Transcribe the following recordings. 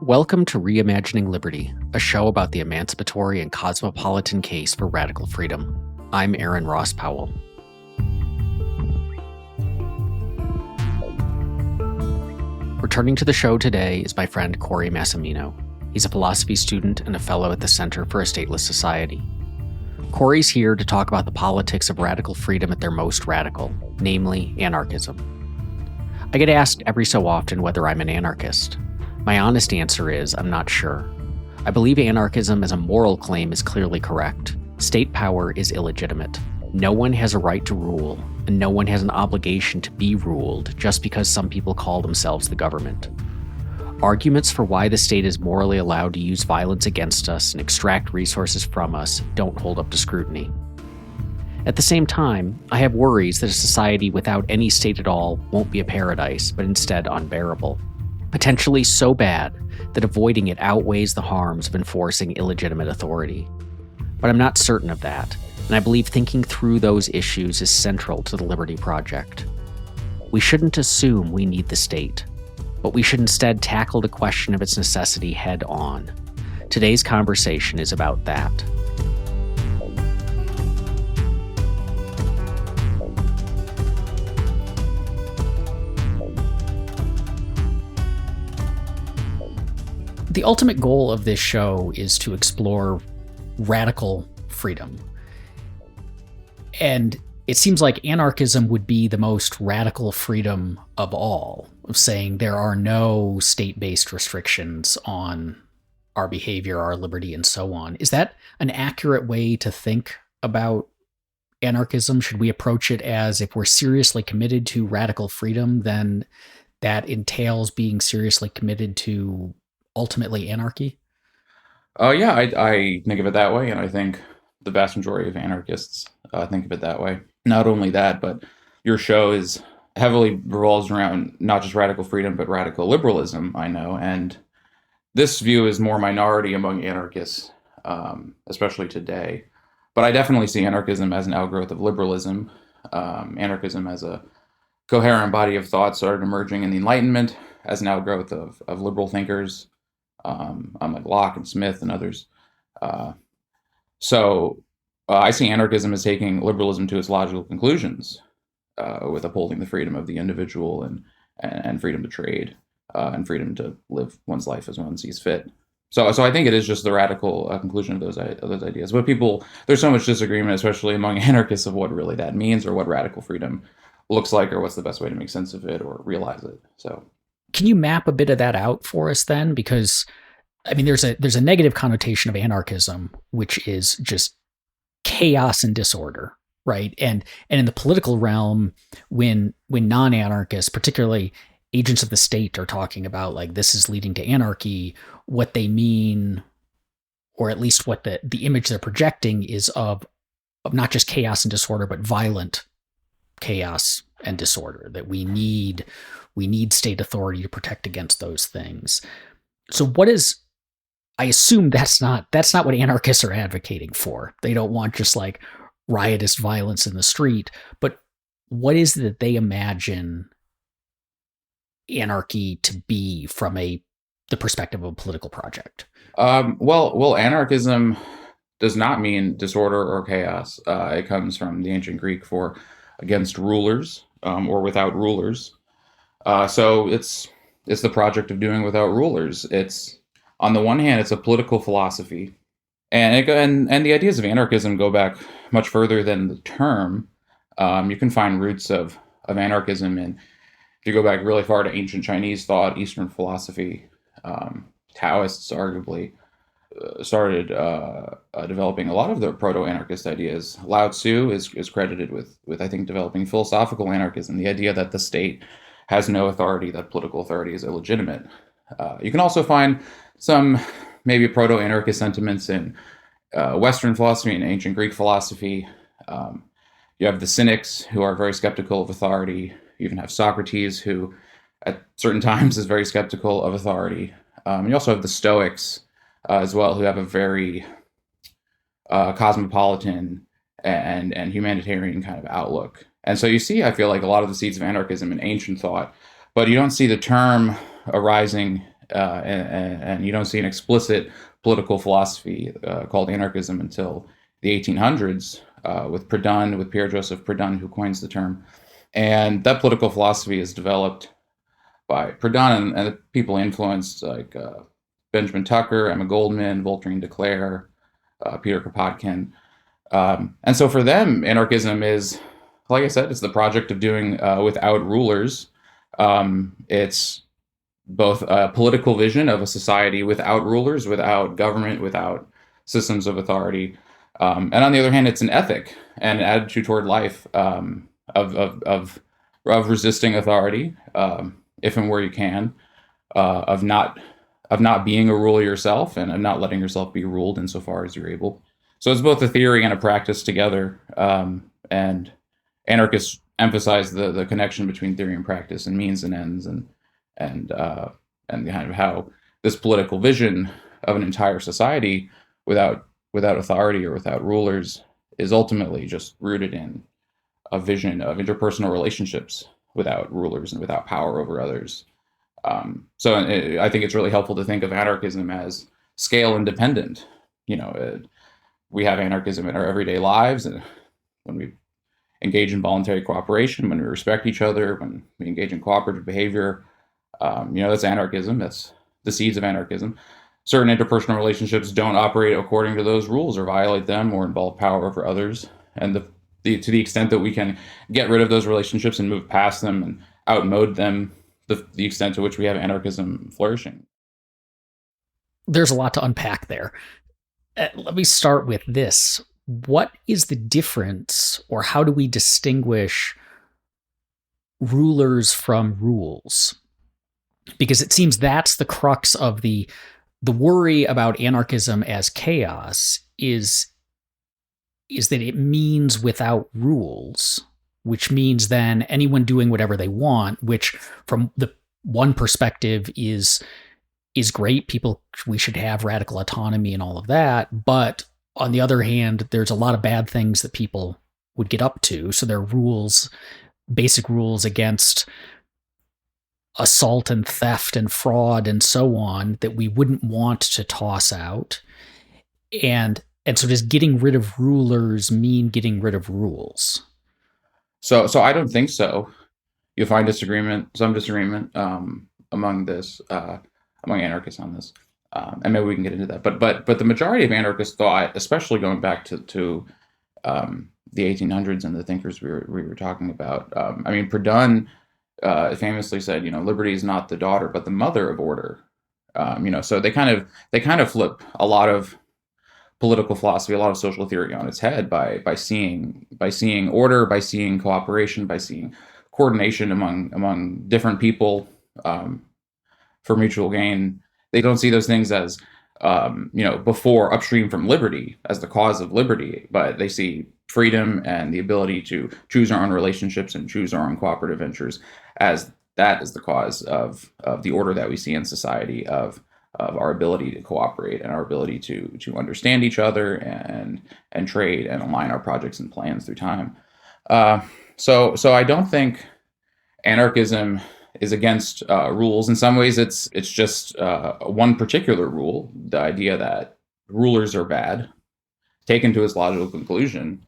Welcome to Reimagining Liberty, a show about the emancipatory and cosmopolitan case for radical freedom. I'm Aaron Ross Powell. Returning to the show today is my friend Cory Massimino. He's a philosophy student and a fellow at the Center for a Stateless Society. Cory's here to talk about the politics of radical freedom at their most radical, namely anarchism. I get asked every so often whether I'm an anarchist. My honest answer is I'm not sure. I believe anarchism as a moral claim is clearly correct. State power is illegitimate. No one has a right to rule, and no one has an obligation to be ruled just because some people call themselves the government. Arguments for why the state is morally allowed to use violence against us and extract resources from us don't hold up to scrutiny. At the same time, I have worries that a society without any state at all won't be a paradise, but instead unbearable. Potentially so bad that avoiding it outweighs the harms of enforcing illegitimate authority. But I'm not certain of that, and I believe thinking through those issues is central to the Liberty Project. We shouldn't assume we need the state, but we should instead tackle the question of its necessity head on. Today's conversation is about that. The ultimate goal of this show is to explore radical freedom. And it seems like anarchism would be the most radical freedom of all, of saying there are no state-based restrictions on our behavior, our liberty, and so on. Is that an accurate way to think about anarchism? Should we approach it as if we're seriously committed to radical freedom, then that entails being seriously committed to ultimately anarchy? Yeah, I think of it that way, and I think the vast majority of anarchists think of it that way. Not only that, but your show is heavily revolves around not just radical freedom, but radical liberalism, I know, and this view is more minority among anarchists, especially today. But I definitely see anarchism as an outgrowth of liberalism. Anarchism as a coherent body of thought started emerging in the Enlightenment as an outgrowth of liberal thinkers, like Locke and Smith and others. So I see anarchism as taking liberalism to its logical conclusions, with upholding the freedom of the individual and freedom to trade, and freedom to live one's life as one sees fit. So I think it is just the radical conclusion of those ideas. But there's so much disagreement, especially among anarchists, of what really that means or what radical freedom looks like or what's the best way to make sense of it or realize it. So. Can you map a bit of that out for us then? Because, I mean, there's a negative connotation of anarchism, which is just chaos and disorder, right? And in the political realm, when non-anarchists, particularly agents of the state, are talking about like this is leading to anarchy, what they mean, or at least what the image they're projecting is of not just chaos and disorder, but violent chaos and disorder, that we need state authority to protect against those things. So I assume that's not what anarchists are advocating for. They don't want just like riotous violence in the street, but what is it that they imagine anarchy to be from the perspective of a political project? Well, anarchism does not mean disorder or chaos. It comes from the ancient Greek for against rulers, or without rulers. So it's the project of doing without rulers. It's, on the one hand, it's a political philosophy, and the ideas of anarchism go back much further than the term. You can find roots of anarchism, and if you go back really far to ancient Chinese thought, Eastern philosophy, Taoists arguably started developing a lot of the proto-anarchist ideas. Lao Tzu is credited with I think developing philosophical anarchism, the idea that the state has no authority, that political authority is illegitimate. You can also find some maybe proto-anarchist sentiments in Western philosophy and ancient Greek philosophy. You have the Cynics, who are very skeptical of authority. You even have Socrates, who at certain times is very skeptical of authority. You also have the Stoics as well, who have a very cosmopolitan and humanitarian kind of outlook. And so you see, I feel like a lot of the seeds of anarchism in ancient thought, but you don't see the term arising and you don't see an explicit political philosophy called anarchism until the 1800s with Proudhon, with Pierre-Joseph Proudhon, who coins the term. And that political philosophy is developed by Proudhon and people influenced like Benjamin Tucker, Emma Goldman, Voltairine de Cleyre, Peter Kropotkin. And so for them, anarchism is, like I said, it's the project of doing without rulers. It's both a political vision of a society without rulers, without government, without systems of authority. And on the other hand, it's an ethic and an attitude toward life of resisting authority, if and where you can, of not being a ruler yourself, and of not letting yourself be ruled insofar as you're able. So it's both a theory and a practice together. And anarchists emphasize the connection between theory and practice, and means and ends, and kind of how this political vision of an entire society without authority or without rulers is ultimately just rooted in a vision of interpersonal relationships without rulers and without power over others. So I think it's really helpful to think of anarchism as scale independent. We have anarchism in our everyday lives, and when we engage in voluntary cooperation, when we respect each other, when we engage in cooperative behavior, that's anarchism. That's the seeds of anarchism. Certain interpersonal relationships don't operate according to those rules or violate them or involve power over others. And to the extent that we can get rid of those relationships and move past them and outmode them, the extent to which we have anarchism flourishing. There's a lot to unpack there. Let me start with this. What is the difference, or how do we distinguish rulers from rules? Because it seems that's the crux of the worry about anarchism as chaos is that it means without rules, which means then anyone doing whatever they want, which from the one perspective is great. We should have radical autonomy and all of that. But on the other hand, there's a lot of bad things that people would get up to. So there are rules, basic rules against assault and theft and fraud and so on that we wouldn't want to toss out. And so does getting rid of rulers mean getting rid of rules? So I don't think so. You'll find some disagreement among anarchists on this. And maybe we can get into that. But the majority of anarchist thought, especially going back to the 1800s and the thinkers we were talking about. Proudhon famously said, liberty is not the daughter but the mother of order. So they kind of flip a lot of political philosophy, a lot of social theory on its head by seeing order, by seeing cooperation, by seeing coordination among different people for mutual gain. They don't see those things as before upstream from liberty as the cause of liberty, but they see freedom and the ability to choose our own relationships and choose our own cooperative ventures as that is the cause of the order that we see in society, of our ability to cooperate and our ability to understand each other and trade and align our projects and plans through time. So I don't think anarchism is against rules. In some ways, it's just one particular rule, the idea that rulers are bad, taken to its logical conclusion.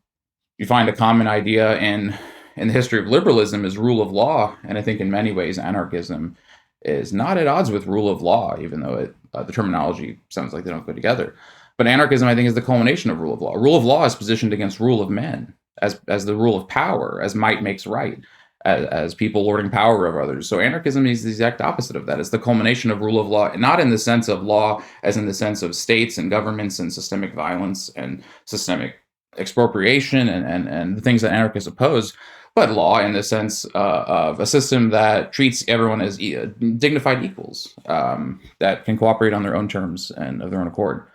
You find a common idea in the history of liberalism is rule of law, and I think in many ways anarchism is not at odds with rule of law, even though the terminology sounds like they don't go together. But anarchism, I think, is the culmination of rule of law. Rule of law is positioned against rule of men, as the rule of power, as might makes right, as people lording power over others. So anarchism is the exact opposite of that. It's the culmination of rule of law, not in the sense of law as in the sense of states and governments and systemic violence and systemic expropriation and the things that anarchists oppose, but law in the sense of a system that treats everyone as dignified equals, that can cooperate on their own terms and of their own accord.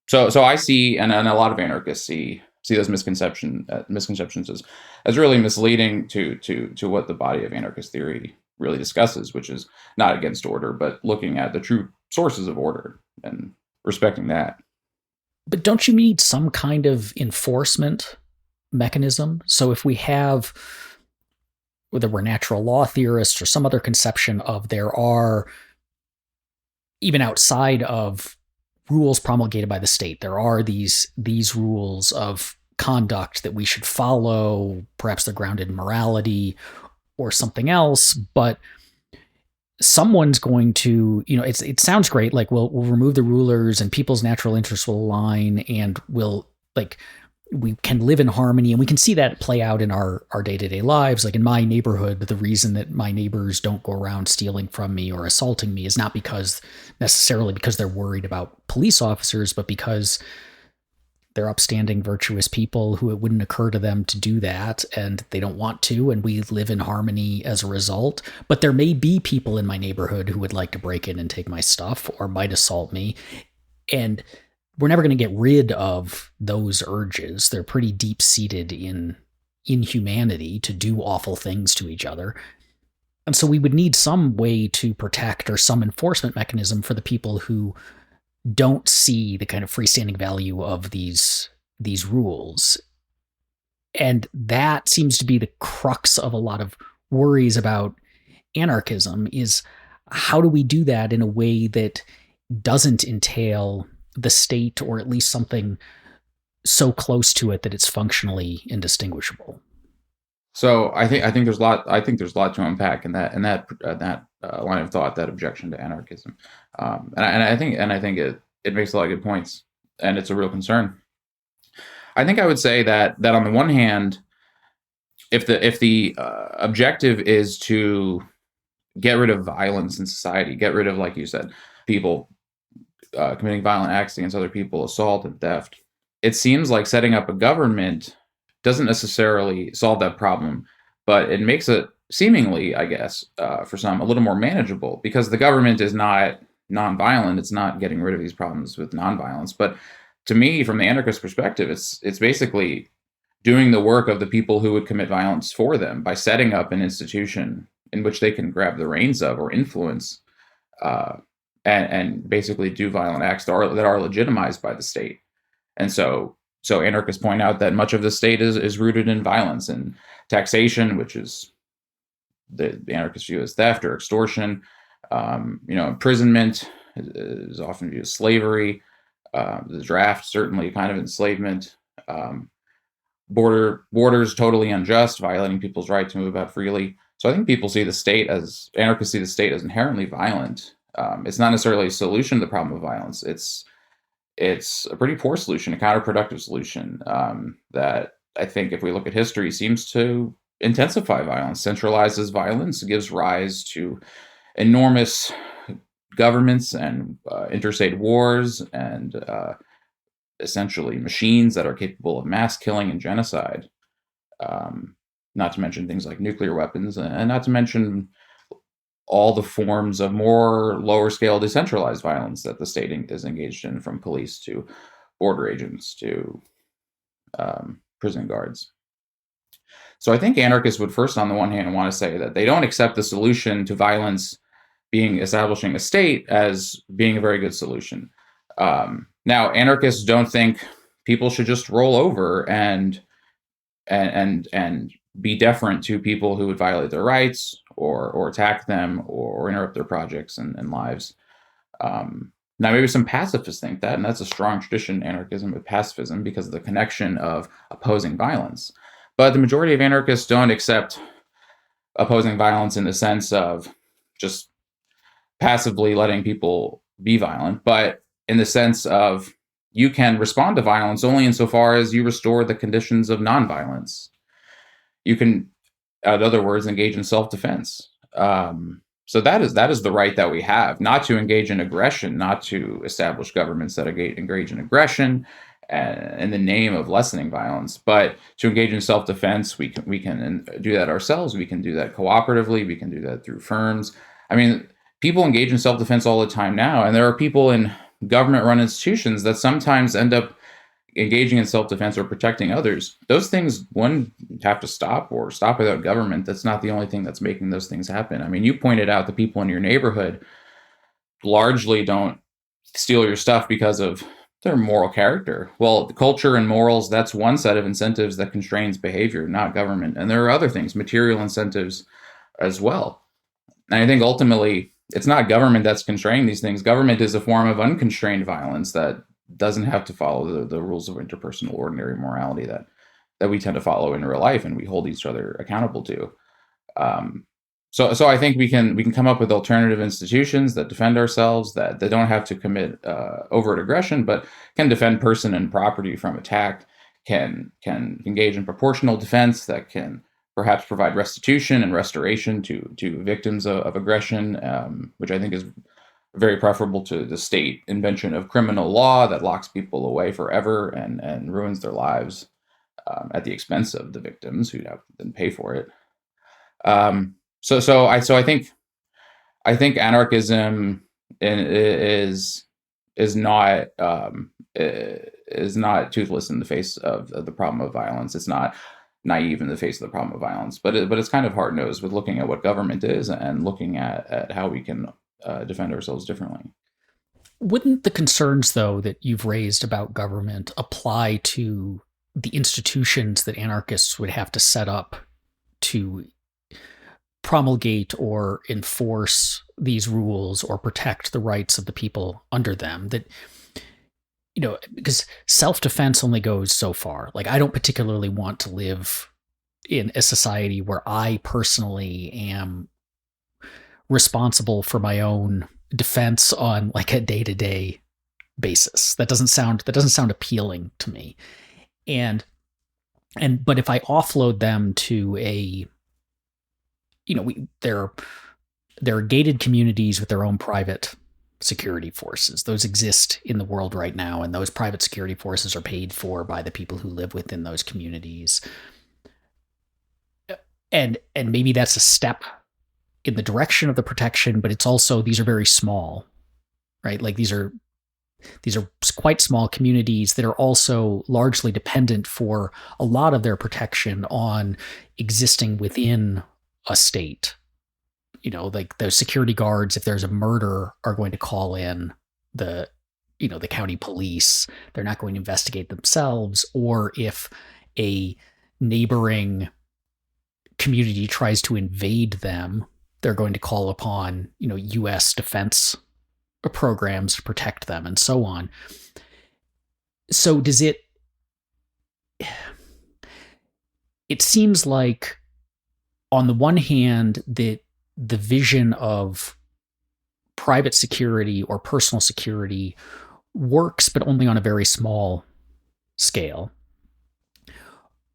So I see, and a lot of anarchists see those misconceptions as really misleading to what the body of anarchist theory really discusses, which is not against order, but looking at the true sources of order and respecting that. But don't you need some kind of enforcement mechanism? So if we have, whether we're natural law theorists or some other conception of there are even outside of rules promulgated by the state, there are these rules of conduct that we should follow. Perhaps they're grounded in morality or something else, but someone's going to, it sounds great. Like we'll remove the rulers and people's natural interests will align, and we can live in harmony, and we can see that play out in our day-to-day lives. Like in my neighborhood, the reason that my neighbors don't go around stealing from me or assaulting me is not necessarily because they're worried about police officers, but because they're upstanding, virtuous people who it wouldn't occur to them to do that, and they don't want to, and we live in harmony as a result. But there may be people in my neighborhood who would like to break in and take my stuff or might assault me, and we're never going to get rid of those urges. They're pretty deep-seated in humanity to do awful things to each other. And so we would need some way to protect or some enforcement mechanism for the people who don't see the kind of freestanding value of these rules. And that seems to be the crux of a lot of worries about anarchism, is how do we do that in a way that doesn't entail the state, or at least something so close to it that it's functionally indistinguishable. So I think there's a lot to unpack in that line of thought, that objection to anarchism, and I think it makes a lot of good points, and it's a real concern. I think I would say that on the one hand, if the objective is to get rid of violence in society, get rid of, like you said, people committing violent acts against other people, assault and theft, it seems like setting up a government doesn't necessarily solve that problem, but it makes it seemingly, I guess, for some, a little more manageable, because the government is not nonviolent. It's not getting rid of these problems with nonviolence. But to me, from the anarchist perspective, it's basically doing the work of the people who would commit violence for them by setting up an institution in which they can grab the reins of or influence, and basically do violent acts that are legitimized by the state. And so anarchists point out that much of the state is rooted in violence and taxation, which is the anarchist view as theft or extortion. Imprisonment is often viewed as slavery. The draft, certainly kind of enslavement. Borders totally unjust, violating people's right to move about freely. So I think anarchists see the state as inherently violent. It's not necessarily a solution to the problem of violence. It's a pretty poor solution, a counterproductive solution, that I think, if we look at history, seems to intensify violence, centralizes violence, gives rise to enormous governments and interstate wars, and essentially machines that are capable of mass killing and genocide. Not to mention things like nuclear weapons, and not to mention all the forms of more lower scale decentralized violence that the state is engaged in, from police to border agents to prison guards. So I think anarchists would first, on the one hand, want to say that they don't accept the solution to violence being establishing a state as being a very good solution. Now, anarchists don't think people should just roll over and be deferent to people who would violate their rights or attack them or interrupt their projects and lives. Now, maybe some pacifists think that, and that's a strong tradition in anarchism with pacifism because of the connection of opposing violence. But the majority of anarchists don't accept opposing violence in the sense of just passively letting people be violent, but in the sense of you can respond to violence only insofar as you restore the conditions of nonviolence. You can, in other words, engage in self-defense. So that is the right that we have, not to engage in aggression, not to establish governments that engage in aggression in the name of lessening violence, but to engage in self-defense. We can do that ourselves. We can do that cooperatively. We can do that through firms. I mean, people engage in self-defense all the time now, and there are people in government-run institutions that sometimes end up engaging in self-defense or protecting others. Those things, one, have to stop, or stop without government. That's not the only thing that's making those things happen. I mean, you pointed out the people in your neighborhood largely don't steal your stuff because of their moral character. Well, the culture and morals, that's one set of incentives that constrains behavior, not government. And there are other things, material incentives as well. And I think ultimately it's not government that's constraining these things. Government is a form of unconstrained violence that doesn't have to follow the rules of interpersonal ordinary morality that we tend to follow in real life and we hold each other accountable to. So I think we can come up with alternative institutions that defend ourselves, that don't have to commit overt aggression, but can defend person and property from attack, can engage in proportional defense, that can perhaps provide restitution and restoration to victims of aggression, which I think is very preferable to the state invention of criminal law that locks people away forever and ruins their lives at the expense of the victims who have to pay for it. So I think anarchism is not toothless in the face of the problem of violence. It's not naive in the face of the problem of violence, but it's kind of hard-nosed with looking at what government is and looking at how we can defend ourselves differently. Wouldn't the concerns, though, that you've raised about government apply to the institutions that anarchists would have to set up to promulgate or enforce these rules or protect the rights of the people under them? That, because self-defense only goes so far. Like, I don't particularly want to live in a society where I personally am responsible for my own defense on like a day-to-day basis. That doesn't sound appealing to me. But if I offload them to there are gated communities with their own private security forces. Those exist in the world right now, and those private security forces are paid for by the people who live within those communities. And maybe that's a step in the direction of the protection, but it's also, these are very small, right? Like these are quite small communities that are also largely dependent for a lot of their protection on existing within a state. Like those security guards, if there's a murder, are going to call in the county police. They're not going to investigate themselves. Or if a neighboring community tries to invade them, they're going to call upon, U.S. defense programs to protect them and so on. So it seems like, on the one hand, that the vision of private security or personal security works, but only on a very small scale.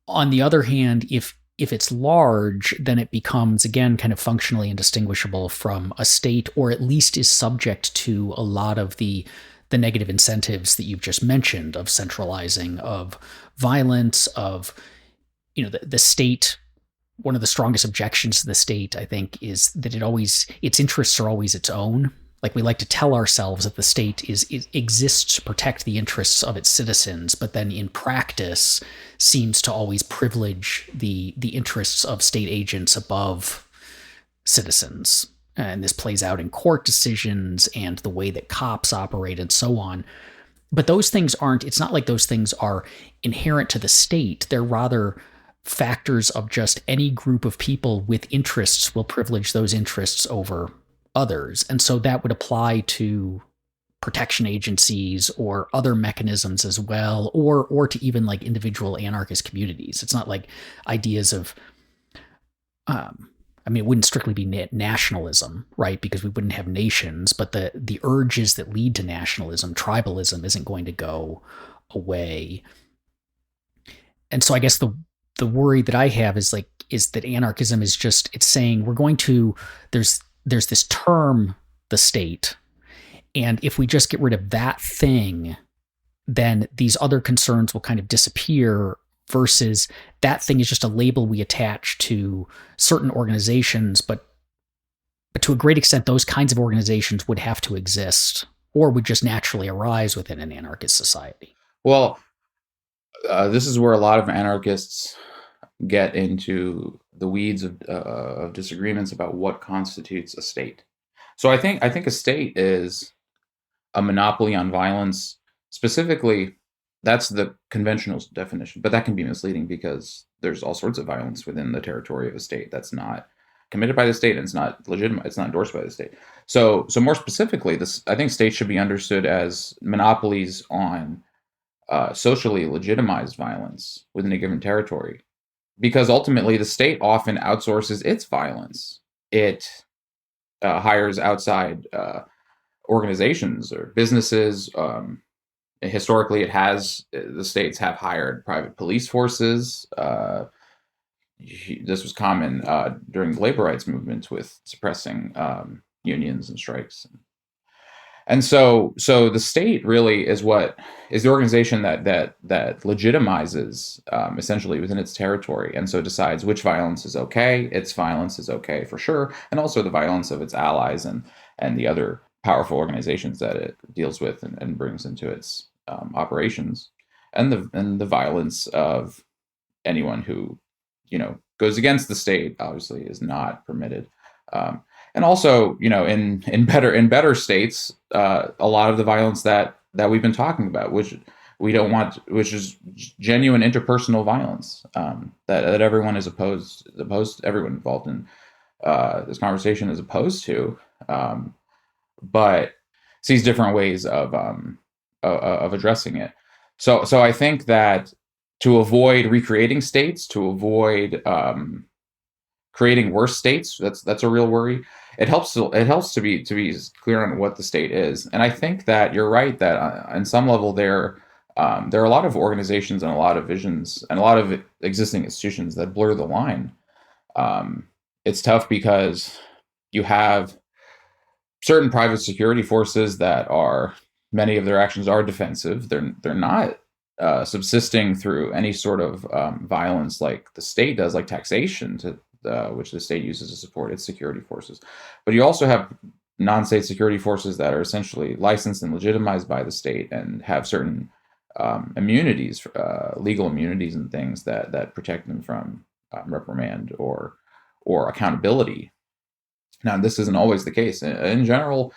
On the other hand, if it's large, then it becomes, again, kind of functionally indistinguishable from a state, or at least is subject to a lot of the negative incentives that you've just mentioned, of centralizing, of violence, of, the state. One of the strongest objections to the state, I think, is that its interests are always its own. Like, we like to tell ourselves that the state exists to protect the interests of its citizens, but then in practice seems to always privilege the interests of state agents above citizens. And this plays out in court decisions and the way that cops operate and so on. But those things it's not like those things are inherent to the state. They're rather factors of just any group of people with interests will privilege those interests over others. And so that would apply to protection agencies or other mechanisms as well, or to even like individual anarchist communities. It's not like ideas of, it wouldn't strictly be nationalism, right? Because we wouldn't have nations, but the urges that lead to nationalism, tribalism, isn't going to go away. And so I guess the worry that I have is that anarchism is just, it's saying there's this term, the state, and if we just get rid of that thing, then these other concerns will kind of disappear, versus that thing is just a label we attach to certain organizations, but to a great extent, those kinds of organizations would have to exist or would just naturally arise within an anarchist society. Well, this is where a lot of anarchists get into the weeds of disagreements about what constitutes a state. So I think a state is a monopoly on violence. Specifically, that's the conventional definition, but that can be misleading because there's all sorts of violence within the territory of a state that's not committed by the state and it's not legitimate, it's not endorsed by the state. So more specifically, this I think states should be understood as monopolies on socially legitimized violence within a given territory, because ultimately the state often outsources its violence. It hires outside organizations or businesses. Historically, the states have hired private police forces. This was common during the labor rights movement with suppressing unions and strikes. And so the state really is what is the organization that legitimizes essentially within its territory, and so decides which violence is okay. Its violence is okay for sure, and also the violence of its allies and the other powerful organizations that it deals with and brings into its operations, and the violence of anyone who goes against the state obviously is not permitted. And also, in better states, a lot of the violence that we've been talking about, which we don't want, which is genuine interpersonal violence, that everyone is opposed, everyone involved in this conversation is opposed to, but sees different ways of addressing it. So I think that to avoid recreating states, to avoid creating worse states, that's a real worry. It helps to be clear on what the state is, and I think that you're right that on some level there are a lot of organizations and a lot of visions and a lot of existing institutions that blur the line. It's tough because you have certain private security forces that many of their actions are defensive. They're not subsisting through any sort of violence like the state does, like taxation, which the state uses to support its security forces. But you also have non-state security forces that are essentially licensed and legitimized by the state and have certain immunities, legal immunities and things that protect them from reprimand or accountability. Now, this isn't always the case. In general,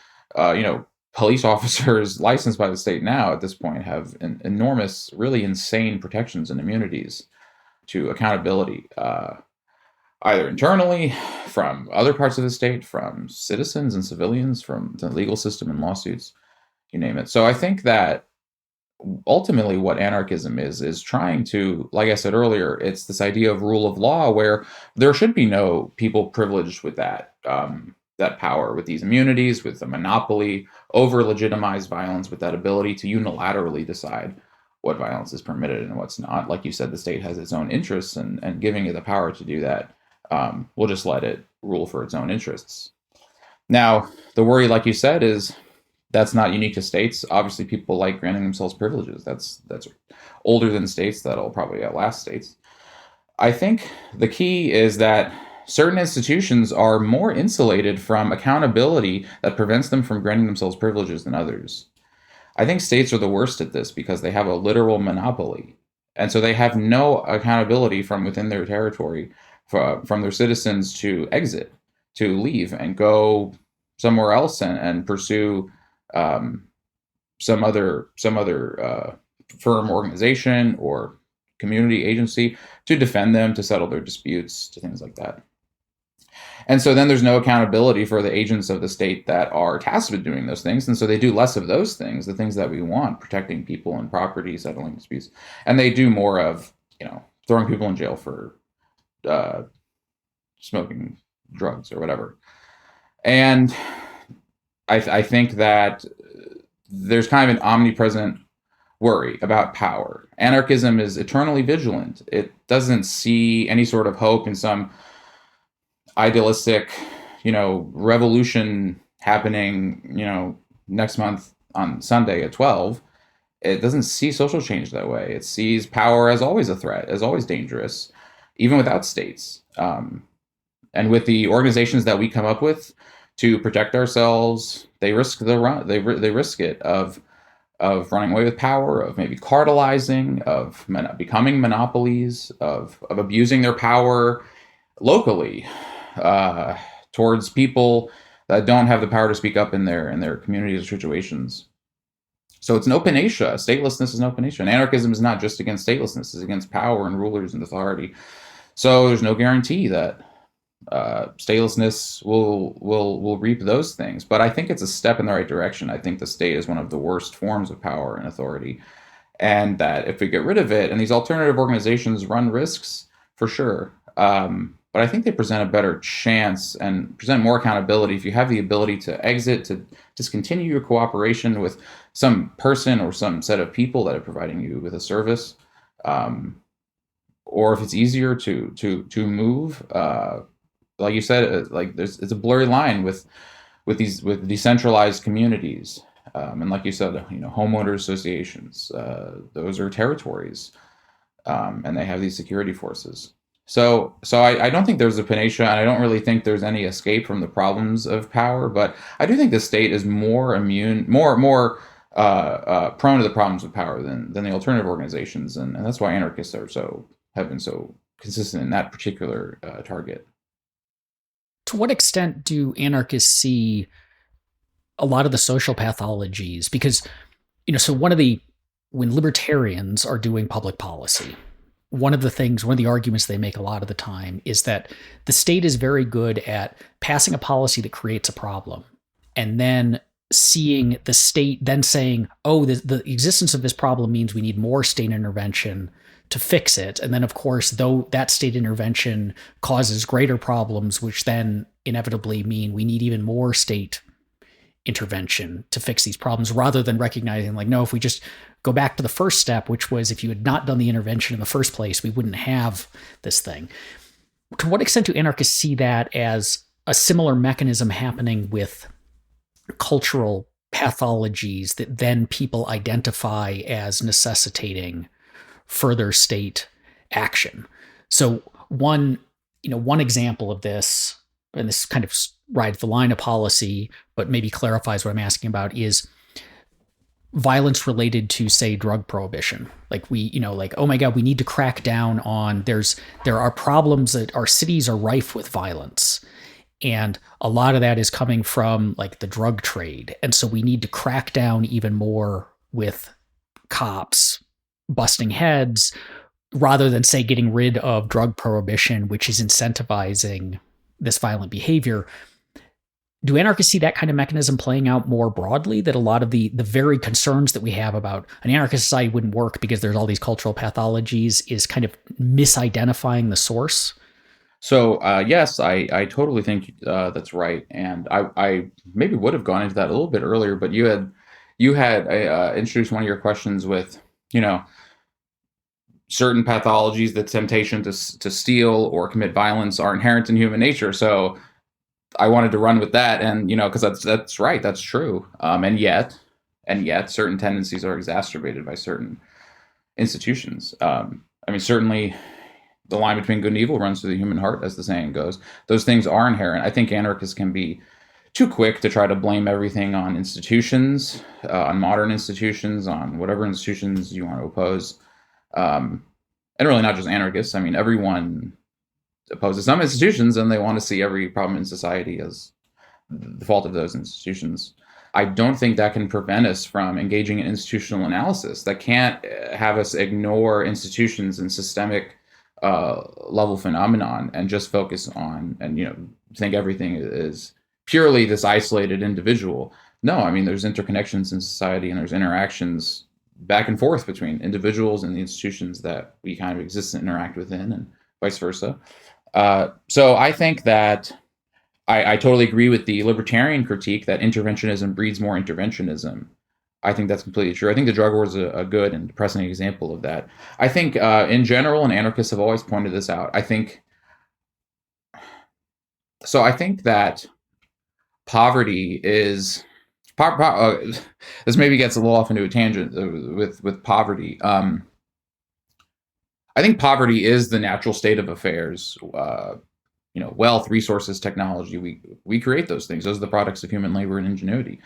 police officers licensed by the state now at this point have enormous, really insane protections and immunities to accountability, either internally, from other parts of the state, from citizens and civilians, from the legal system and lawsuits, you name it. So I think that ultimately what anarchism is trying to, like I said earlier, it's this idea of rule of law where there should be no people privileged with that power, with these immunities, with the monopoly over legitimized violence, with that ability to unilaterally decide what violence is permitted and what's not. Like you said, the state has its own interests, and giving it the power to do that, we'll just let it rule for its own interests. Now, the worry, like you said, is that's not unique to states. Obviously, people like granting themselves privileges. That's older than states. That'll probably outlast states. I think the key is that certain institutions are more insulated from accountability that prevents them from granting themselves privileges than others. I think states are the worst at this because they have a literal monopoly. And so they have no accountability from within their territory from their citizens to exit, to leave and go somewhere else and pursue some other firm, organization, or community agency to defend them, to settle their disputes, to things like that. And so then there's no accountability for the agents of the state that are tasked with doing those things. And so they do less of those things, the things that we want, protecting people and property, settling disputes. And they do more of, throwing people in jail for smoking drugs or whatever. And I think that there's kind of an omnipresent worry about power. Anarchism is eternally vigilant. It doesn't see any sort of hope in some idealistic, revolution happening, next month on Sunday at 12. It doesn't see social change that way. It sees power as always a threat, as always dangerous, even without states. And with the organizations that we come up with to protect ourselves, they risk They risk it of running away with power, of maybe cartelizing, of becoming monopolies, of abusing their power locally towards people that don't have the power to speak up in their communities or situations. So it's an open-atia. Statelessness is an open-atia. And anarchism is not just against statelessness; it's against power and rulers and authority. So there's no guarantee that statelessness will reap those things. But I think it's a step in the right direction. I think the state is one of the worst forms of power and authority, and that if we get rid of it, and these alternative organizations run risks for sure, but I think they present a better chance and present more accountability if you have the ability to exit, to discontinue your cooperation with some person or some set of people that are providing you with a service, or if it's easier to move. Like you said, it's a blurry line with decentralized communities, and like you said, homeowner associations. Those are territories, and they have these security forces. So I don't think there's a panacea, and I don't really think there's any escape from the problems of power. But I do think the state is more prone to the problems of power than the alternative organizations, and that's why anarchists have been so consistent in that particular target. To what extent do anarchists see a lot of the social pathologies? Because, so when libertarians are doing public policy, one of the arguments they make a lot of the time is that the state is very good at passing a policy that creates a problem, and then seeing the state then saying, oh, the existence of this problem means we need more state intervention to fix it. And then, of course, though that state intervention causes greater problems, which then inevitably mean we need even more state intervention to fix these problems, rather than recognizing, like, no, if we just go back to the first step, which was if you had not done the intervention in the first place, we wouldn't have this thing. To what extent do anarchists see that as a similar mechanism happening with cultural pathologies that then people identify as necessitating further state action? So one example of this, and this kind of rides the line of policy, but maybe clarifies what I'm asking about, is violence related to, say, drug prohibition. Like oh my God, we need to crack down on, there are problems that our cities are rife with violence. And a lot of that is coming from like the drug trade. And so we need to crack down even more with cops busting heads, rather than, say, getting rid of drug prohibition, which is incentivizing this violent behavior. Do anarchists see that kind of mechanism playing out more broadly, that a lot of the very concerns that we have about an anarchist society wouldn't work because there's all these cultural pathologies is kind of misidentifying the source? So yes, I totally think that's right, and I maybe would have gone into that a little bit earlier, but you had introduced one of your questions with certain pathologies, the temptation to steal or commit violence are inherent in human nature. So I wanted to run with that, and because that's right, that's true. And yet, certain tendencies are exacerbated by certain institutions. Certainly, the line between good and evil runs through the human heart, as the saying goes. Those things are inherent. I think anarchists can be too quick to try to blame everything on institutions, on modern institutions, on whatever institutions you want to oppose. And really not just anarchists. Everyone opposes some institutions, and they want to see every problem in society as the fault of those institutions. I don't think that can prevent us from engaging in institutional analysis. That can't have us ignore institutions and systemic level phenomenon and just focus on, and think everything is purely this isolated individual. No, there's interconnections in society, and there's interactions back and forth between individuals and the institutions that we kind of exist and interact within, and vice versa. So I think that I totally agree with the libertarian critique that interventionism breeds more interventionism. I think that's completely true. I think the drug war is a good and depressing example of that. I think in general, and anarchists have always pointed this out, I think that poverty is... this maybe gets a little off into a tangent with poverty. I think poverty is the natural state of affairs. Wealth, resources, technology, we create those things. Those are the products of human labor and ingenuity.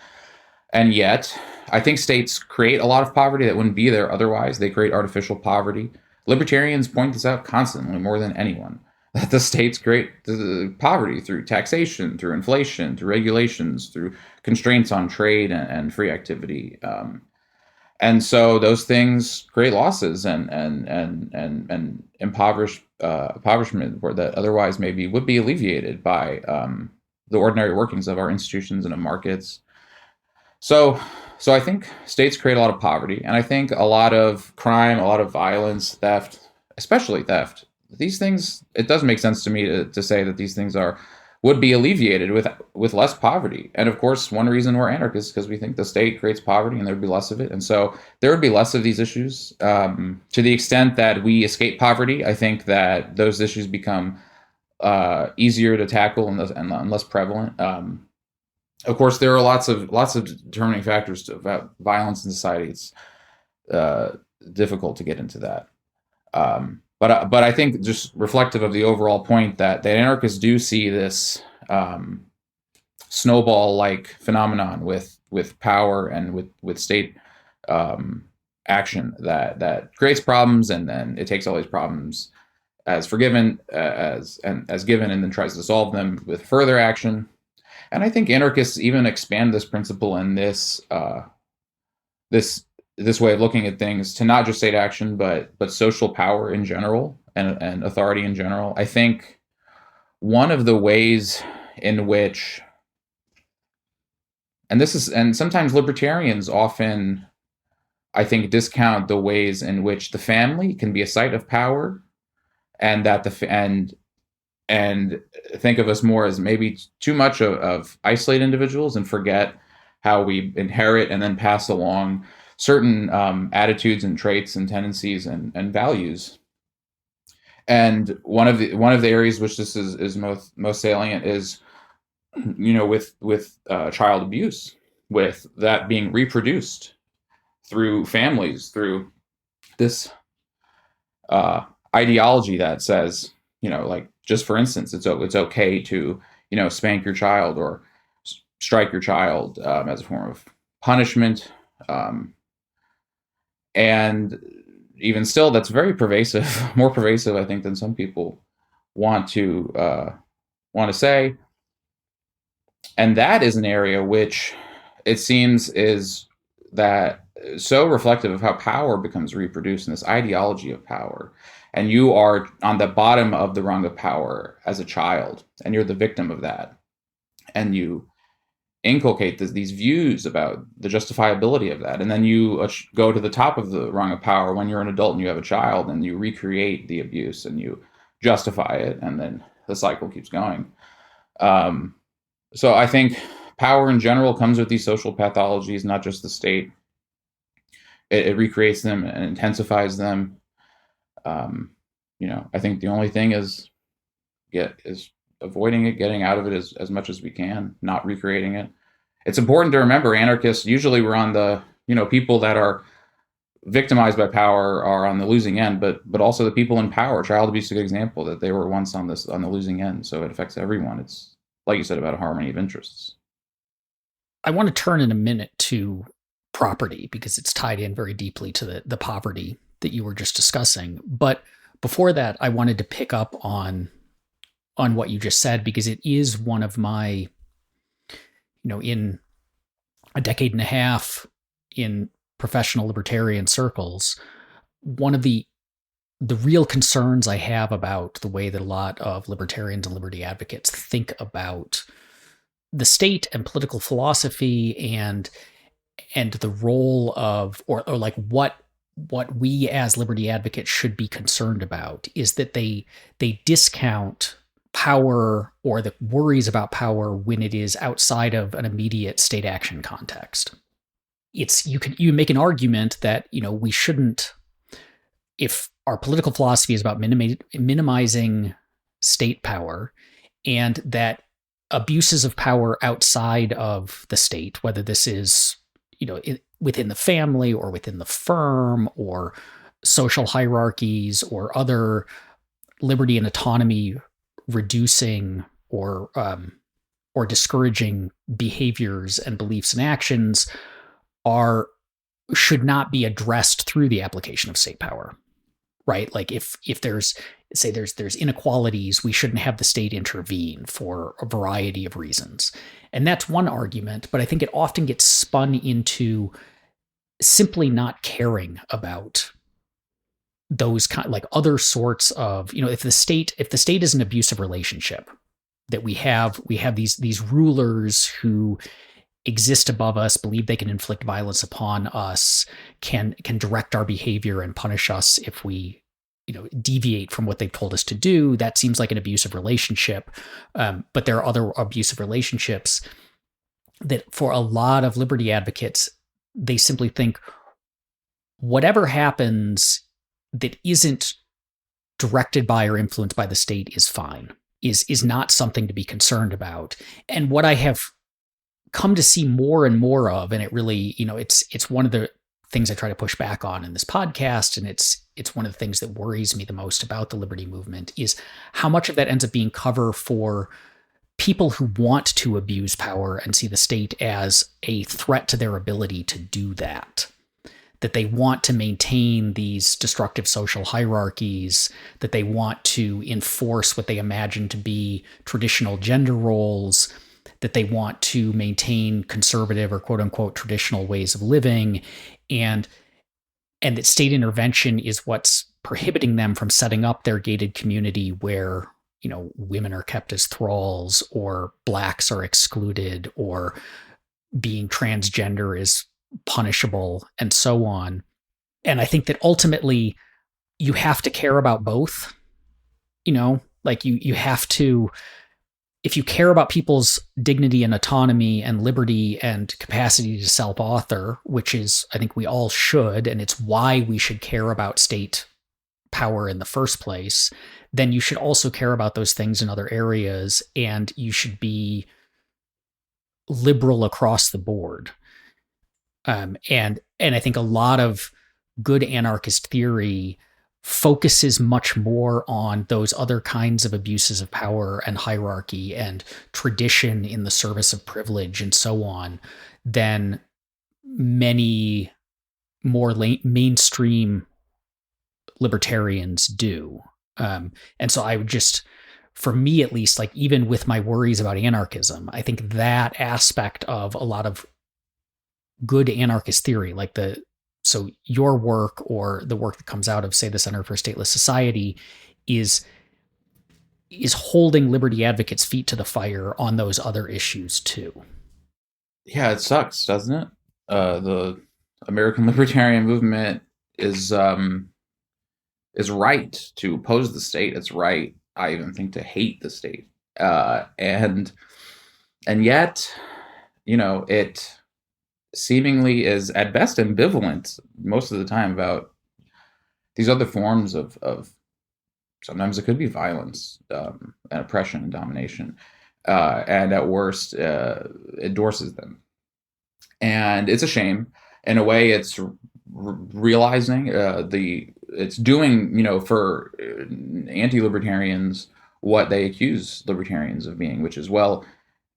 And yet, I think states create a lot of poverty that wouldn't be there otherwise. They create artificial poverty. Libertarians point this out constantly, more than anyone, that the states create the poverty through taxation, through inflation, through regulations, through constraints on trade and free activity. And so those things create losses and impoverish impoverishment that otherwise maybe would be alleviated by the ordinary workings of our institutions and of markets. So, so I think states create a lot of poverty, and I think a lot of crime, a lot of violence, theft, especially theft. These things, it does make sense to me to say that these things would be alleviated with less poverty. And of course, one reason we're anarchists is because we think the state creates poverty and there'd be less of it. And so there would be less of these issues. To the extent that we escape poverty, I think that those issues become easier to tackle and less prevalent. Of course, there are lots of determining factors about violence in society. It's difficult to get into that. But I think just reflective of the overall point that anarchists do see this snowball-like phenomenon with power and with state action that creates problems, and then it takes all these problems as given, and then tries to solve them with further action. And I think anarchists even expand this principle and this way of looking at things to not just state action, but social power in general and authority in general. I think one of the ways in which, and sometimes libertarians often, I think, discount the ways in which the family can be a site of power, and that and think of us more as maybe too much of isolated individuals, and forget how we inherit and then pass along certain attitudes and traits and tendencies and values. And one of the areas which this is most salient is, with child abuse, with that being reproduced through families, through this ideology that says, like, just for instance, it's okay to, spank your child or strike your child as a form of punishment. And even still, that's very pervasive, more pervasive, I think, than some people want to say. And that is an area which it seems is that so reflective of how power becomes reproduced in this ideology of power. And you are on the bottom of the rung of power as a child, and you're the victim of that. And you inculcate these views about the justifiability of that. And then you go to the top of the rung of power when you're an adult and you have a child, and you recreate the abuse and you justify it. And then the cycle keeps going. So I think power in general comes with these social pathologies, not just the state. It recreates them and intensifies them. I think the only thing is avoiding it, getting out of it as much as we can, not recreating it. It's important to remember anarchists, usually we're on the, people that are victimized by power are on the losing end, but also the people in power. Child abuse is a good example that they were once on the losing end. So it affects everyone. It's, like you said, about a harmony of interests. I want to turn in a minute to property because it's tied in very deeply to the poverty that you were just discussing. But before that, I wanted to pick up on what you just said, because it is one of my, in a decade and a half in professional libertarian circles, one of the real concerns I have about the way that a lot of libertarians and liberty advocates think about the state and political philosophy and the role of, or like what we as liberty advocates should be concerned about, is that they discount power or the worries about power when it is outside of an immediate state action context. You make an argument that, we shouldn't, if our political philosophy is about minimizing state power, and that abuses of power outside of the state, whether this is, within the family or within the firm or social hierarchies or other liberty and autonomy reducing or discouraging behaviors and beliefs and actions should not be addressed through the application of state power, right? Like if there's inequalities, we shouldn't have the state intervene for a variety of reasons. And that's one argument, but I think it often gets spun into simply not caring about those kind, like other sorts of, if the state is an abusive relationship, that we have these rulers who exist above us, believe they can inflict violence upon us, can direct our behavior and punish us if we deviate from what they've told us to do. That seems like an abusive relationship. But there are other abusive relationships that, for a lot of liberty advocates, they simply think whatever happens that isn't directed by or influenced by the state is fine, is not something to be concerned about. And what I have come to see more and more of, and it really, it's one of the things I try to push back on in this podcast, and it's one of the things that worries me the most about the liberty movement, is how much of that ends up being cover for people who want to abuse power and see the state as a threat to their ability to do that. That they want to maintain these destructive social hierarchies, that they want to enforce what they imagine to be traditional gender roles, that they want to maintain conservative or quote unquote traditional ways of living, and that state intervention is what's prohibiting them from setting up their gated community where, women are kept as thralls, or blacks are excluded, or being transgender is punishable, and so on. And I think that ultimately you have to care about both. Like you have to, if you care about people's dignity and autonomy and liberty and capacity to self-author, which is, I think we all should, and it's why we should care about state power in the first place, then you should also care about those things in other areas, and you should be liberal across the board. And I think a lot of good anarchist theory focuses much more on those other kinds of abuses of power and hierarchy and tradition in the service of privilege and so on than many more mainstream libertarians do. And so I would just, for me at least, like even with my worries about anarchism, I think that aspect of a lot of good anarchist theory, like so your work or the work that comes out of, say, the Center for a Stateless Society, is holding liberty advocates' feet to the fire on those other issues too. Yeah, it sucks, doesn't it? The American libertarian movement is right to oppose the state. It's right, I even think, to hate the state. And yet, it seemingly is at best ambivalent most of the time about these other forms of sometimes it could be violence and oppression and domination, and at worst endorses them. And it's a shame. In a way, it's realizing it's doing, for anti-libertarians what they accuse libertarians of being, which is, well,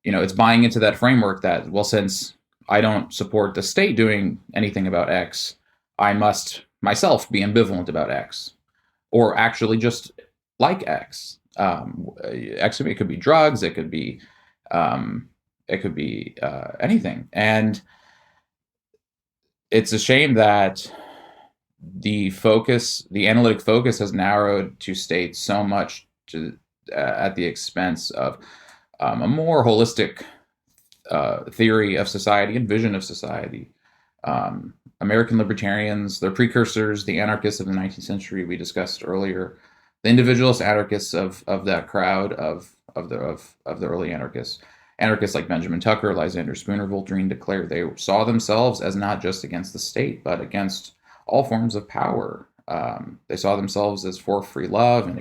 it's buying into that framework that, well, since I don't support the state doing anything about X, I must myself be ambivalent about X, or actually just like X. X, it could be drugs, it could be anything. And it's a shame that the analytic focus has narrowed to state so much at the expense of a more holistic theory of society and vision of society. American libertarians, their precursors, the anarchists of the 19th century we discussed earlier, the individualist anarchists of that crowd of the early anarchists like Benjamin Tucker, Lysander Spooner, Voltaire de Cleyre, they saw themselves as not just against the state, but against all forms of power. They saw themselves as for free love and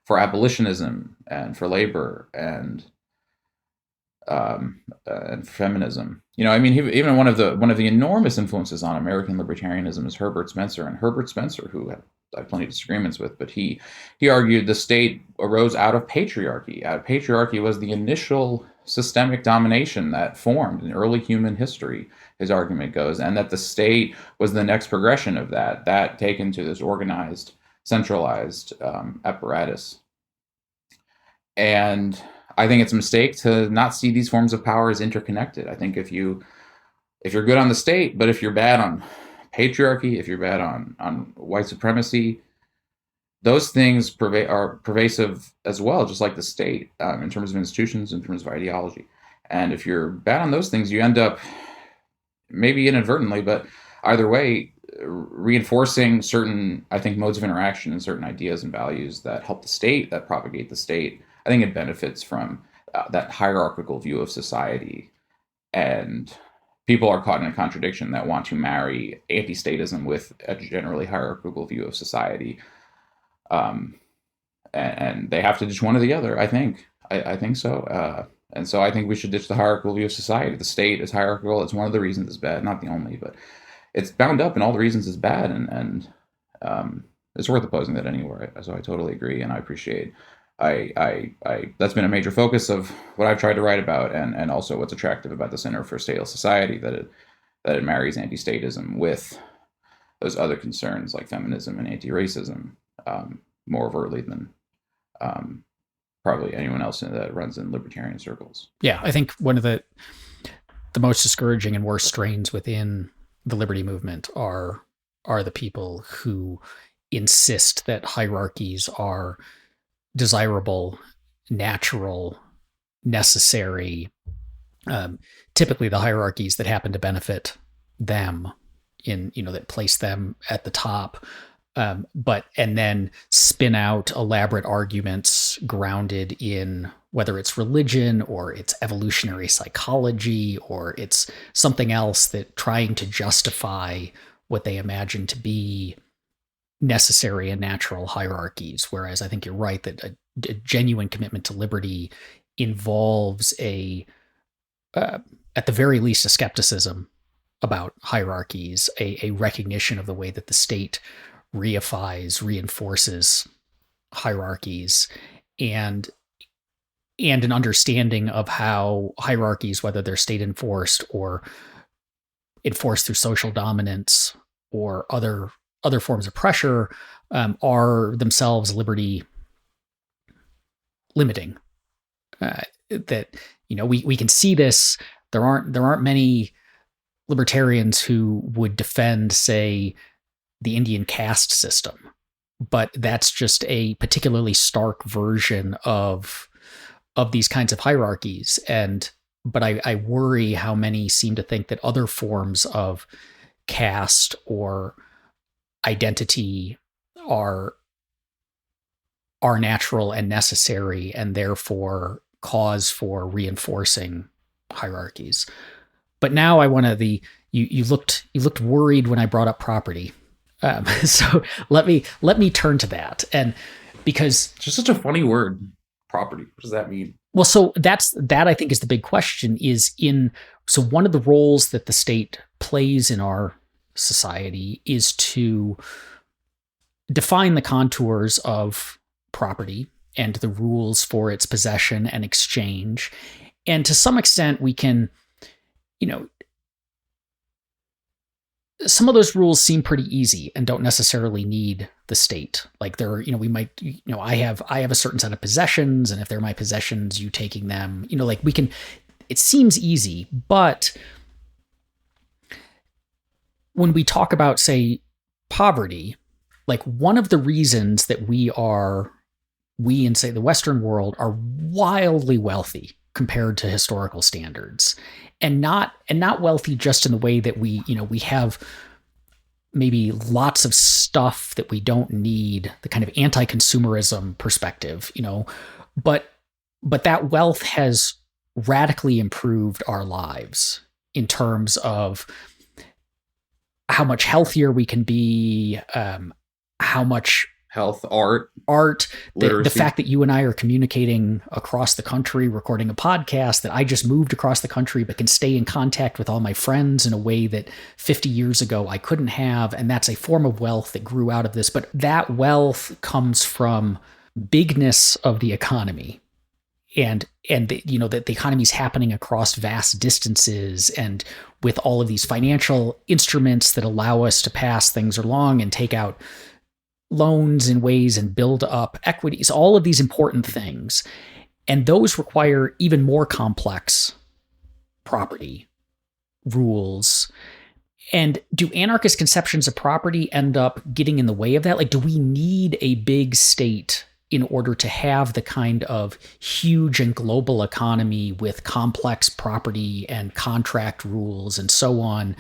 for abolitionism and for labor and feminism. Even one of the enormous influences on American libertarianism is Herbert Spencer. And Herbert Spencer, who I have plenty of disagreements with, but he argued the state arose out of patriarchy. Patriarchy was the initial systemic domination that formed in early human history, his argument goes, and that the state was the next progression of that taken to this organized, centralized apparatus. And I think it's a mistake to not see these forms of power as interconnected. I think if you're good on the state, but if you're bad on patriarchy, if you're bad on white supremacy, those things are pervasive as well, just like the state, in terms of institutions, in terms of ideology. And if you're bad on those things, you end up, maybe inadvertently, but either way, reinforcing certain, I think, modes of interaction and certain ideas and values that help the state, that propagate the state. I think it benefits from that hierarchical view of society. And people are caught in a contradiction that want to marry anti-statism with a generally hierarchical view of society. And they have to ditch one or the other, I think. I think so. And so I think we should ditch the hierarchical view of society. The state is hierarchical. It's one of the reasons it's bad, not the only, but it's bound up in all the reasons it's bad. And it's worth opposing that anywhere. So I totally agree, and I appreciate. That's been a major focus of what I've tried to write about, and also what's attractive about the Center for a Stateless Society, that it marries anti-statism with those other concerns like feminism and anti-racism more overtly than probably anyone else that runs in libertarian circles. Yeah, I think one of the most discouraging and worst strains within the liberty movement are the people who insist that hierarchies are desirable, natural, necessary. Typically, the hierarchies that happen to benefit them, that place them at the top. And then spin out elaborate arguments grounded in whether it's religion or it's evolutionary psychology or it's something else, that trying to justify what they imagine to be necessary and natural hierarchies. Whereas I think you're right that a genuine commitment to liberty involves at the very least, a skepticism about hierarchies, a recognition of the way that the state reinforces hierarchies, and an understanding of how hierarchies, whether they're state enforced or enforced through social dominance or other forms of pressure, are themselves liberty limiting. That we can see this. There aren't many libertarians who would defend, say, the Indian caste system, but that's just a particularly stark version of these kinds of hierarchies. But I worry how many seem to think that other forms of caste or identity are natural and necessary, and therefore cause for reinforcing hierarchies. But now I want to you looked worried when I brought up property. So let me turn to that, and because it's just such a funny word, property. What does that mean? Well, so that I think is the big question. So one of the roles that the state plays in our society is to define the contours of property and the rules for its possession and exchange, and to some extent we can, some of those rules seem pretty easy and don't necessarily need the state. Like we might, I have a certain set of possessions, and if they're my possessions, you taking them, we can, it seems easy. But when we talk about, say, poverty, like one of the reasons that we in, say, the Western world are wildly wealthy compared to historical standards, and not wealthy just in the way that we have maybe lots of stuff that we don't need, the kind of anti-consumerism perspective, but that wealth has radically improved our lives in terms of how much healthier we can be, how much health, art, the fact that you and I are communicating across the country, recording a podcast, that I just moved across the country but can stay in contact with all my friends in a way that 50 years ago I couldn't have. And that's a form of wealth that grew out of this. But that wealth comes from bigness of the economy, and that the economy is happening across vast distances, and with all of these financial instruments that allow us to pass things along and take out loans in ways and build up equities, all of these important things. And those require even more complex property rules. And do anarchist conceptions of property end up getting in the way of that? Like, do we need a big state in order to have the kind of huge and global economy with complex property and contract rules and so on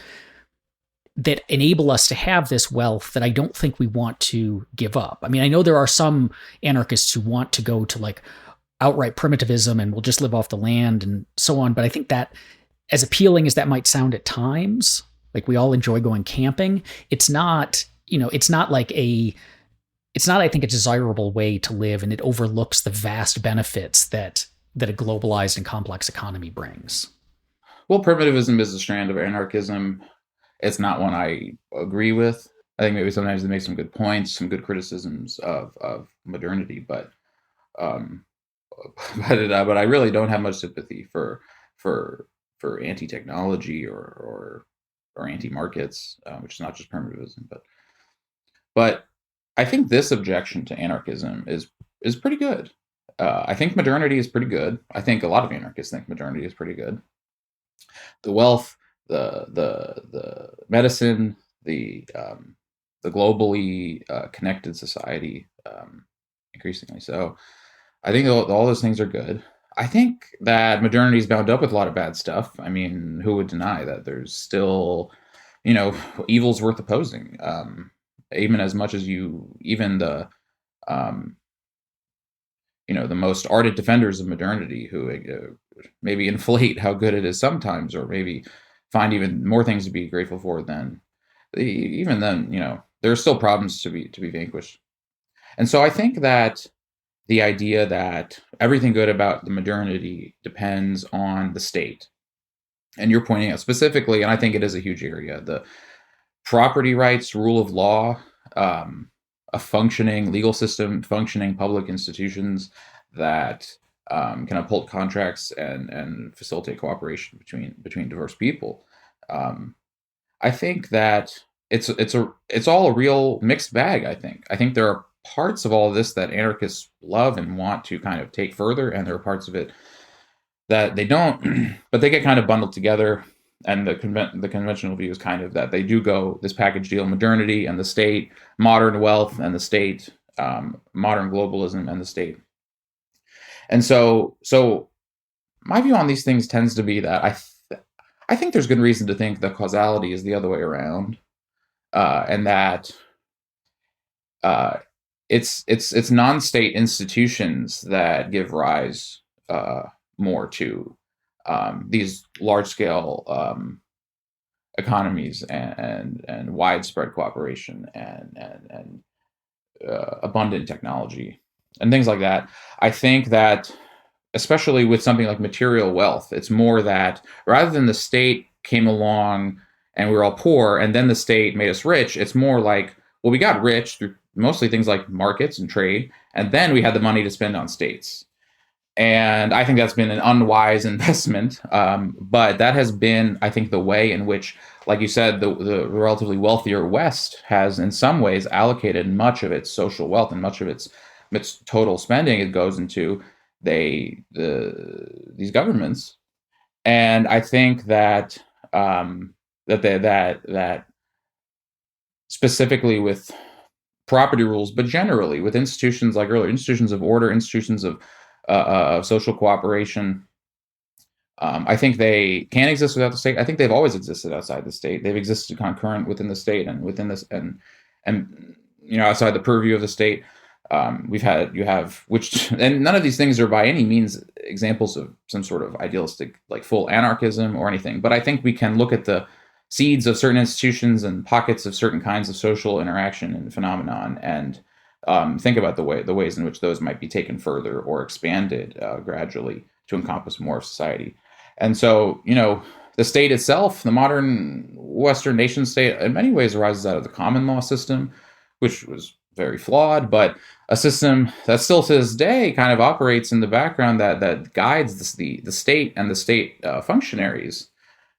that enable us to have this wealth that I don't think we want to give up? I mean, I know there are some anarchists who want to go to like outright primitivism and we'll just live off the land and so on. But I think that, as appealing as that might sound at times, like we all enjoy going camping, it's not, it's not like it's not, I think, a desirable way to live, and it overlooks the vast benefits that a globalized and complex economy brings. Well, primitivism is a strand of anarchism. It's not one I agree with. I think maybe sometimes they make some good points, some good criticisms of modernity, but but I really don't have much sympathy for anti-technology or anti-markets, which is not just primitivism, but I think this objection to anarchism is pretty good. I think modernity is pretty good. I think a lot of anarchists think modernity is pretty good. The wealth, the medicine, the globally connected society, increasingly so. I think all those things are good. I think that modernity is bound up with a lot of bad stuff. I mean, who would deny that there's still, evils worth opposing? Even as much as even the, the most ardent defenders of modernity who maybe inflate how good it is sometimes, or maybe find even more things to be grateful for than even then, there are still problems to be vanquished. And so I think that the idea that everything good about the modernity depends on the state, and you're pointing out specifically, and I think it is a huge area, the property rights, rule of law, a functioning legal system, functioning public institutions that can uphold contracts and facilitate cooperation between diverse people. I think that it's all a real mixed bag. I think there are parts of all of this that anarchists love and want to kind of take further, and there are parts of it that they don't, but they get kind of bundled together. And the conventional view is kind of that they do go this package deal: modernity and the state, modern wealth and the state, modern globalism and the state. And so my view on these things tends to be that I think there's good reason to think the causality is the other way around, and that it's non-state institutions that give rise more to these large-scale economies and widespread cooperation and abundant technology and things like that. I think that, especially with something like material wealth, it's more that rather than the state came along and we were all poor and then the state made us rich, it's more like, well, we got rich through mostly things like markets and trade, and then we had the money to spend on states. And I think that's been an unwise investment. But that has been, I think, the way in which, like you said, the relatively wealthier West has in some ways allocated much of its social wealth and much of its total spending. It goes into these governments. And I think that that specifically with property rules, but generally with institutions like earlier, institutions of order, institutions of social cooperation, I think they can exist without the state. I think they've always existed outside the state. They've existed concurrent within the state and within this and outside the purview of the state. You have which, and none of these things are by any means examples of some sort of idealistic, like full anarchism or anything. But I think we can look at the seeds of certain institutions and pockets of certain kinds of social interaction and phenomenon, and think about the ways in which those might be taken further or expanded gradually to encompass more of society. And so, the state itself, the modern Western nation state, in many ways arises out of the common law system, which was very flawed, but a system that still to this day kind of operates in the background that guides the state and the state functionaries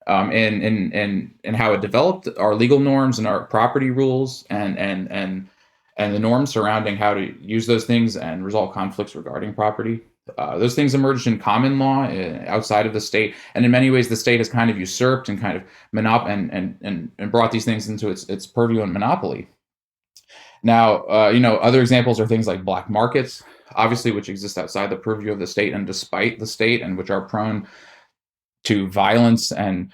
in how it developed our legal norms and our property rules and the norms surrounding how to use those things and resolve conflicts regarding property. Those things emerged in common law outside of the state, and in many ways, the state has kind of usurped and kind of and brought these things into its purview and monopoly. Now, other examples are things like black markets, obviously, which exist outside the purview of the state and despite the state, and which are prone to violence and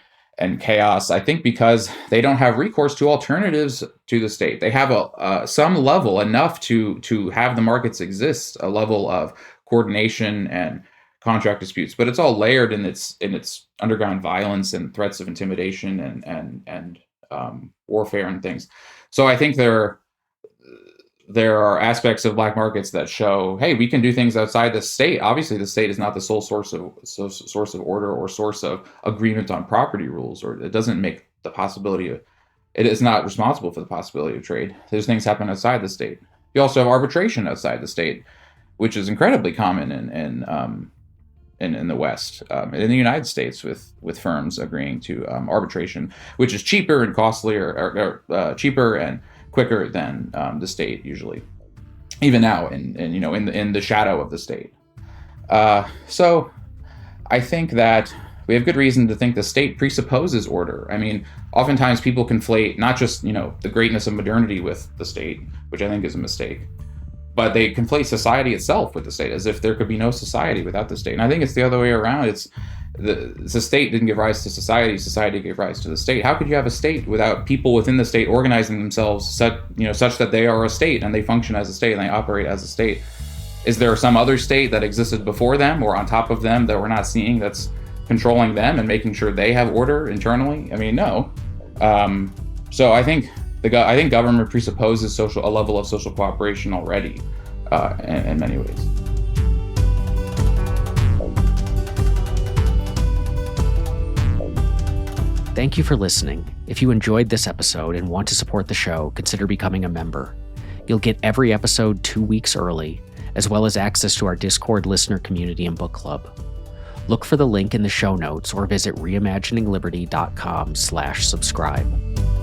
chaos. I think because they don't have recourse to alternatives to the state. They have some level enough to have the markets exist, a level of coordination and contract disputes, but it's all layered in its underground violence and threats of intimidation and warfare and things. So I think there are aspects of black markets that show, hey, we can do things outside the state. Obviously, the state is not the sole source of order or source of agreement on property rules, or it doesn't make the possibility of. It is not responsible for the possibility of trade. Those things happen outside the state. You also have arbitration outside the state, which is incredibly common in the West, in the United States, with firms agreeing to arbitration, which is cheaper and costlier, or cheaper and quicker than the state usually, even now in the shadow of the state. So I think that we have good reason to think the state presupposes order. I mean, oftentimes people conflate not just the greatness of modernity with the state, which I think is a mistake, but they conflate society itself with the state, as if there could be no society without the state. And I think it's the other way around. It's the state didn't give rise to society. Society gave rise to the state. How could you have a state without people within the state organizing themselves such that they are a state and they function as a state and they operate as a state? Is there some other state that existed before them or on top of them that we're not seeing, that's controlling them and making sure they have order internally? I mean, no. So I think government presupposes a level of social cooperation already, in many ways. Thank you for listening. If you enjoyed this episode and want to support the show, consider becoming a member. You'll get every episode 2 weeks early, as well as access to our Discord listener community and book club. Look for the link in the show notes or visit reimaginingliberty.com/subscribe.